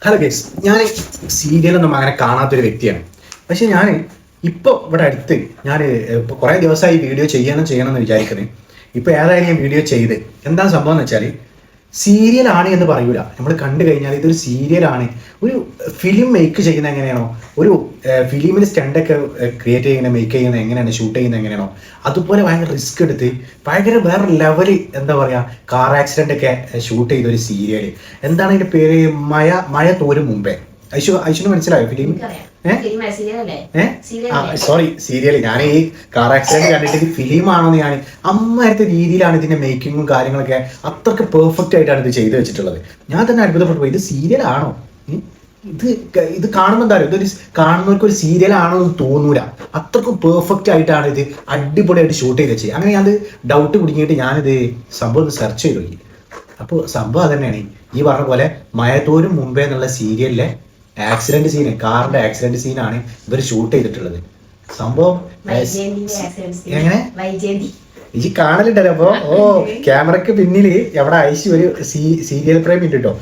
Hello guys, ഞാൻ സീരിയലൊന്നും അങ്ങനെ കാണാത്തൊരു വ്യക്തിയാണ്. പക്ഷെ ഞാൻ ഇപ്പോൾ ഇവിടെ അടുത്ത് ഞാൻ ഇപ്പോൾ കുറേ ദിവസമായി വീഡിയോ ചെയ്യണം എന്ന് വിചാരിക്കുന്നത്. ഇപ്പോൾ ഏതായാലും ഞാൻ വീഡിയോ ചെയ്ത് എന്താ സംഭവം എന്ന് വെച്ചാൽ, സീരിയലാണ് എന്ന് പറയൂല. നമ്മൾ കണ്ടു കഴിഞ്ഞാൽ ഇതൊരു സീരിയലാണ്. ഒരു ഫിലിം മേക്ക് ചെയ്യുന്നത് എങ്ങനെയാണോ, ഒരു ഫിലിമിൽ സ്റ്റണ്ടൊക്കെ ക്രിയേറ്റ് ചെയ്യുന്ന മേക്ക് ചെയ്യുന്നത് എങ്ങനെയാണ്, ഷൂട്ട് ചെയ്യുന്നത് എങ്ങനെയാണോ, അതുപോലെ ഭയങ്കര റിസ്ക് എടുത്ത് ഭയങ്കര വേറെ ലെവല് എന്താ പറയുക, കാർ ആക്സിഡൻ്റ് ഒക്കെ ഷൂട്ട് ചെയ്ത ഒരു സീരിയൽ. എന്താണ് അതിൻ്റെ പേര്? മഴ തോരും മുമ്പേ. ഐശുന് മനസ്സിലായോ ഫിലിം? Sorry, serial. ഞാൻ ഈ കാർ ആക്സിഡന്റ് കണ്ടിട്ട് ഫിലിമാണോന്ന് ഞാൻ അമ്മയത്തെ രീതിയിലാണ് ഇതിന്റെ മേക്കിങ്ങും കാര്യങ്ങളൊക്കെ അത്രക്ക് പെർഫെക്റ്റ് ആയിട്ടാണ് ഇത് ചെയ്തു വെച്ചിട്ടുള്ളത്. ഞാൻ തന്നെ അത്ഭുതപ്പെട്ടു പോയി, ഇത് സീരിയലാണോ? ഇത് കാണുമ്പോൾ എന്താ പറയുക, ഇതൊരു കാണുന്നവർക്ക് ഒരു സീരിയൽ ആണോ എന്ന് തോന്നൂല. അത്രക്കും പെർഫെക്റ്റ് ആയിട്ടാണ് ഇത് അടിപൊളിയായിട്ട് ഷൂട്ട് ചെയ്ത് വെച്ചത്. അങ്ങനെ ഞാൻ ഡൗട്ട് കുടുങ്ങിയിട്ട് ഞാനിത് സംഭവം ഒന്ന് സെർച്ച് ചെയ്ത് നോക്കി. അപ്പോൾ സംഭവം അത് തന്നെയാണ് ഈ പറഞ്ഞ പോലെ മഴത്തോരും മുമ്പേ എന്നുള്ള സീരിയലിലെ ആക്സിഡന്റ് സീൻ, കാറിന്റെ ആക്സിഡന്റ് സീനാണ് ഇവർ ഷൂട്ട് ചെയ്തിട്ടുള്ളത്. സംഭവം എങ്ങനെ ഈ കാണലുണ്ടല്ലോ. അപ്പൊ ക്യാമറക്ക് പിന്നില് എവിടെ ഐശി ഒരു സീരിയൽ പ്രേമി ഉണ്ട് കേട്ടോ.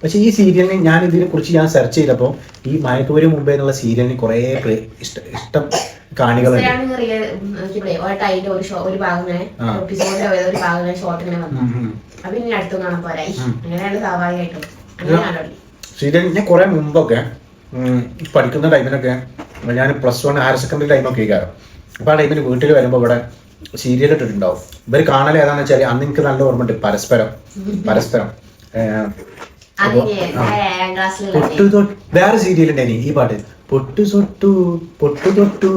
പക്ഷെ ഈ സീരിയലിന് ഞാൻ ഇതിനെ കുറിച്ച് ഞാൻ സെർച്ച് ചെയ്തപ്പോ ഈ മഴത്തോര് മുമ്പേ എന്നുള്ള സീരിയലിന് കുറെ ഇഷ്ടം കാണികളുണ്ട്. സീരിയലിനെ കുറെ മുമ്പൊക്കെ പഠിക്കുന്ന ടൈമിലൊക്കെ ഞാൻ +1 ഹയർ സെക്കൻഡറി ടൈമൊക്കെ കയറും. അപ്പൊ ആ ടൈമിൽ വീട്ടിൽ വരുമ്പോ ഇവിടെ സീരിയൽ ഇട്ടിട്ടുണ്ടാവും. ഇവര് കാണല് ഏതാന്ന് വെച്ചാല് അന്ന് എനിക്ക് നല്ല ഓർമ്മയുണ്ട്, പരസ്പരം വേറെ സീരിയൽ ഉണ്ടായി ഈ പാട്ട്, പൊട്ടു തൊട്ടു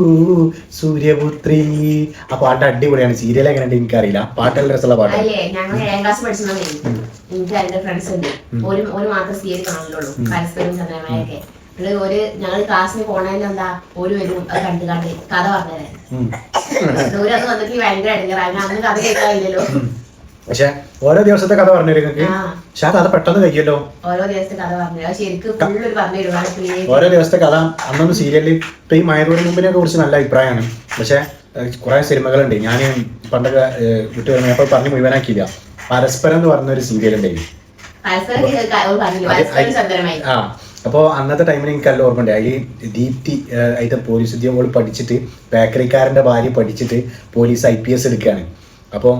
സൂര്യപുത്രി. ആ പാട്ട് അടിപൊളിയാണ്. സീരിയൽ എങ്ങനെയുണ്ട് എനിക്കറിയില്ല, പാട്ട് നല്ല രസമുള്ള പാട്ടാണ്. ഞങ്ങൾ ക്ലാസ്സിന് പോണതിന് എന്താ ഒരു വരും അത് കണ്ട് കഥ പറഞ്ഞുതരാൻ വന്നിട്ട് ഭയങ്കര അടിഞ്ഞറാണ്. അന്ന് കഥ കേൾക്കാറില്ലല്ലോ. പക്ഷെ ഓരോ ദിവസത്തെ കഥ പറഞ്ഞു നിങ്ങൾക്ക്. പക്ഷെ അത് പെട്ടെന്ന് കഴിയല്ലോ. ഓരോ ദിവസത്തെ കഥ പറഞ്ഞു ശരിക്കും പറഞ്ഞു തരുവാണ്. ഓരോ ദിവസത്തെ കഥ അന്നൊന്നും സീരിയലിൽ ഇപ്പൊ ഈ മഴത്തോട് മുമ്പിനെ കുറിച്ച് നല്ല അഭിപ്രായമാണ്. പക്ഷെ കുറെ സിനിമകളുണ്ട്. ഞാൻ പണ്ടൊക്കെ വിട്ടു വരുമ്പോൾ അപ്പൊ പറഞ്ഞ് മുഴുവനാക്കിയില്ല. പരസ്പരം എന്ന് പറഞ്ഞ ഒരു സീരിയൽ ഉണ്ടായി. അപ്പോൾ അന്നത്തെ ടൈമിൽ എനിക്ക് നല്ല ഓർമ്മയുണ്ട്. അതിൽ ദീപ്തി അതിന്റെ പോലീസ് ഉദ്യോഗങ്ങൾ പഠിച്ചിട്ട്, ബേക്കറിക്കാരന്റെ ഭാര്യ പഠിച്ചിട്ട് പോലീസ് IPS എടുക്കുകയാണ്. അപ്പോൾ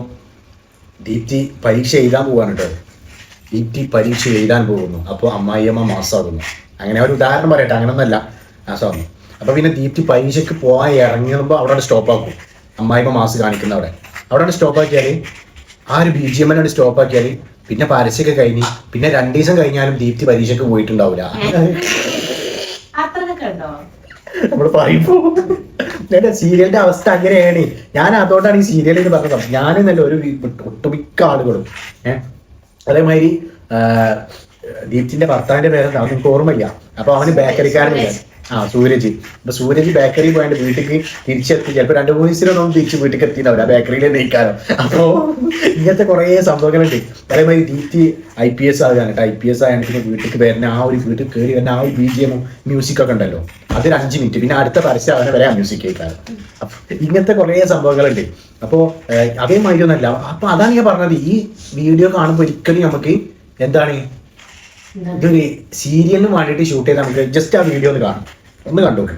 ദീപ്തി പരീക്ഷ എഴുതാൻ പോവാണ് കേട്ടോ. ദീപ്തി പരീക്ഷ എഴുതാൻ പോകുന്നു. അപ്പോൾ അമ്മായിയമ്മ മാസമാകുന്നു. അങ്ങനെ ഒരു ഉദാഹരണം പറയട്ടെ, അങ്ങനൊന്നല്ല, മാസമാകുന്നു. അപ്പോൾ പിന്നെ ദീപ്തി പരീക്ഷയ്ക്ക് പോകാൻ ഇറങ്ങുമ്പോൾ അവിടെ സ്റ്റോപ്പാക്കും. അമ്മായിയമ്മ മാസ് കാണിക്കുന്ന അവിടെ സ്റ്റോപ്പാക്കിയാൽ, ആ ഒരു BGM സ്റ്റോപ്പാക്കിയാൽ പിന്നെ പരസ്യമൊക്കെ കഴിഞ്ഞ് പിന്നെ 2 ദിവസം കഴിഞ്ഞാലും ദീപ്തി പരീക്ഷയ്ക്ക് പോയിട്ടുണ്ടാവില്ല. നമ്മൾ പറയുമ്പോ സീരിയലിന്റെ അവസ്ഥ അങ്ങനെയാണ്. ഞാൻ അതുകൊണ്ടാണ് ഈ സീരിയലിൽ പറഞ്ഞത്. ഞാനെന്നല്ല ഒരു ഒട്ടുമിക്ക ആളുകളും അതേമാതിരി ദീപ്തിന്റെ ഭർത്താവിന്റെ പേരെന്താ നിങ്ങൾക്ക് ഓർമ്മയില്ല. അപ്പൊ അവന് ബേക്കറിക്കാരനില്ല, സൂരജ്. അപ്പൊ സൂരജ് ബേക്കറി പോയിട്ട് വീട്ടിലേക്ക് തിരിച്ചെത്തി. ചിലപ്പോൾ 2-3 ദിവസത്തിലൊന്നും തിരിച്ച് വീട്ടിലേക്ക് എത്തിയിട്ടുണ്ടാവില്ല, ബേക്കറിയിലെ നീക്കാനോ. അപ്പോ ഇങ്ങനത്തെ കുറെ സംഭവങ്ങളുണ്ട്. അതേമാതിരി ദീപ്തി IPS ആകുകയാണ്. IPS ആയാണ് പിന്നെ വീട്ടിലേക്ക് വരുന്ന ആ ഒരു വീട്ടിൽ കയറി വരുന്ന ആ ഒരു BGM മ്യൂസിക്കൊക്കെ ഉണ്ടല്ലോ, അതൊരു 5 മിനിറ്റ്. പിന്നെ അടുത്ത പരസ്യം അവനെ വരെ ആ മ്യൂസിക് കേൾക്കാറ്. അപ്പൊ ഇങ്ങനത്തെ കുറെ സംഭവങ്ങളുണ്ട്. അപ്പോൾ അതേമാതിരി ഒന്നല്ല. അപ്പൊ അതാണ് ഞാൻ പറഞ്ഞത്, ഈ വീഡിയോ കാണുമ്പോൾ ഒരിക്കലും നമുക്ക് എന്താണ് ഇതൊരു സീരിയലിന് വേണ്ടിയിട്ട് ഷൂട്ട് ചെയ്ത് നമുക്ക് ജസ്റ്റ് ആ വീഡിയോ ഒന്ന് കണ്ടോക്ക്.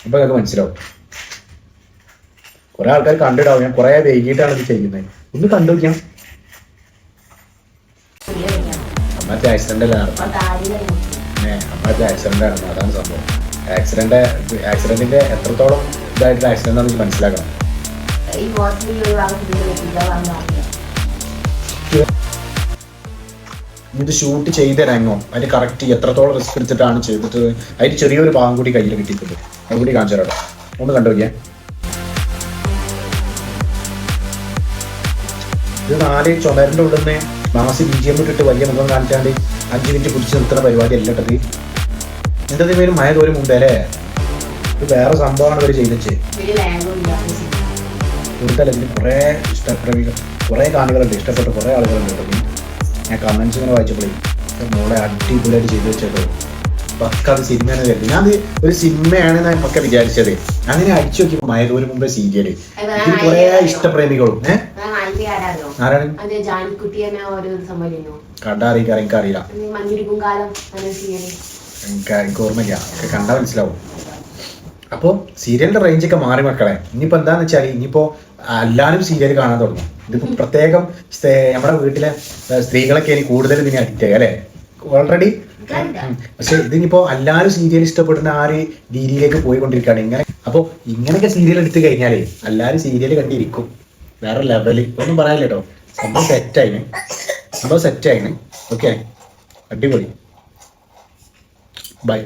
അപ്പൊ അതൊക്കെ മനസ്സിലാവും. കുറെ ആൾക്കാർ കണ്ടിടാവും. ഞാൻ കുറെ വൈകിട്ടാണ് ഇത് ചെയ്യുന്നത്. ഒന്ന് കണ്ടോക്കാം. അമ്മത്തെ ആക്സിഡന്റ് അല്ല, അമ്മത്തെ ആക്സിഡന്റ് ആണ്. അതാണ് സംഭവം. ആക്സിഡന്റിന്റെ എത്രത്തോളം ഇതായിട്ടുള്ള ആക്സിഡന്റ് ആണെന്ന് മനസ്സിലാക്കണം. ഇത് ഷൂട്ട് ചെയ്ത രംഗം അതിന് കറക്റ്റ് എത്രത്തോളം റിസ്ക് എടുത്തിട്ടാണ് ചെയ്തിട്ട് അതിന് ചെറിയൊരു ഭാഗം കൂടി കയ്യിൽ കിട്ടിയിട്ടുണ്ട്. അതും കൂടി കാണിച്ചു തരാം, ഒന്ന് കണ്ടുനോക്കിയേ. ഇത് 4 ചുമരിന്റെ ഉള്ളിൽ നിന്ന് മാസി BGM ഇട്ടിട്ട് വലിയ മുഖം കാണിച്ചാണ്ട് 5 മിനിറ്റ് പിടിച്ച് നിർത്തുന്ന പരിപാടി അല്ല ഇട്ടത്. എന്റെ പേര് മഴ തോരും മുമ്പേ അല്ലേ. ഇത് വേറെ സംഭവമാണ് ഇവർ ചെയ്തിട്ട്. കൂടുതൽ ഇതിന് കുറെ ഇഷ്ടപ്രമികൾ, കുറെ കാണികളുണ്ട്, ഇഷ്ടപ്പെട്ട കുറെ ആളുകളുണ്ട് കേട്ടോ. ഞാൻ കമന്റ്സ് ഇങ്ങനെ വായിച്ചപ്പോഴേ മോളെ അടിപൊളിയായിട്ട് ചെയ്തു വെച്ചേട്ടോ. പക്ക അത് സിനിമയാണ് കരുതി. ഞാൻ ഒരു സിനിമയാണെന്ന് ഒക്കെ വിചാരിച്ചത്. അങ്ങനെ അടിച്ചു നോക്കിയപ്പോ മഴ തോരും മുമ്പേ സീരിയല്. ഇതിൽ കുറെ ഇഷ്ടപ്രേമികളും ആന്റി ആരാണോ ആരാണ് അതെ ജാനിക്കുട്ടി തന്നെ ഒരു സംഭവം കണ്ടറിയിക്കാറ് എനിക്കറിയില്ല, മഞ്ഞിരി പൂങ്കാലം അങ്ങനെ സീരിയല് എനിക്ക് ഓർമ്മയില്ല, കണ്ടാ മനസ്സിലാവും. അപ്പോൾ സീരിയലിന്റെ റേഞ്ച് ഒക്കെ മാറി മക്കളെ. ഇനിയിപ്പോ എന്താന്ന് വെച്ചാൽ ഇനിയിപ്പോ എല്ലാവരും സീരിയൽ കാണാൻ തുടങ്ങും. ഇതിപ്പോ പ്രത്യേകം നമ്മുടെ വീട്ടിലെ സ്ത്രീകളൊക്കെ ഇനി കൂടുതൽ ഇതിനെ അഡിക്റ്റ് ആയി അല്ലെ ഓൾറെഡി. പക്ഷെ ഇതിനിപ്പോ എല്ലാവരും സീരിയൽ ഇഷ്ടപ്പെടുന്ന ആ ഒരു രീതിയിലേക്ക് പോയിക്കൊണ്ടിരിക്കുകയാണ്. അപ്പോൾ ഇങ്ങനെയൊക്കെ സീരിയൽ എടുത്തു കഴിഞ്ഞാലേ എല്ലാവരും സീരിയൽ കണ്ടിരിക്കും. വേറെ ലെവല് ഒന്നും പറയാനില്ല കേട്ടോ. സംഭവം സെറ്റായിന്. ഓക്കെ, അടിപൊളി. ബൈ.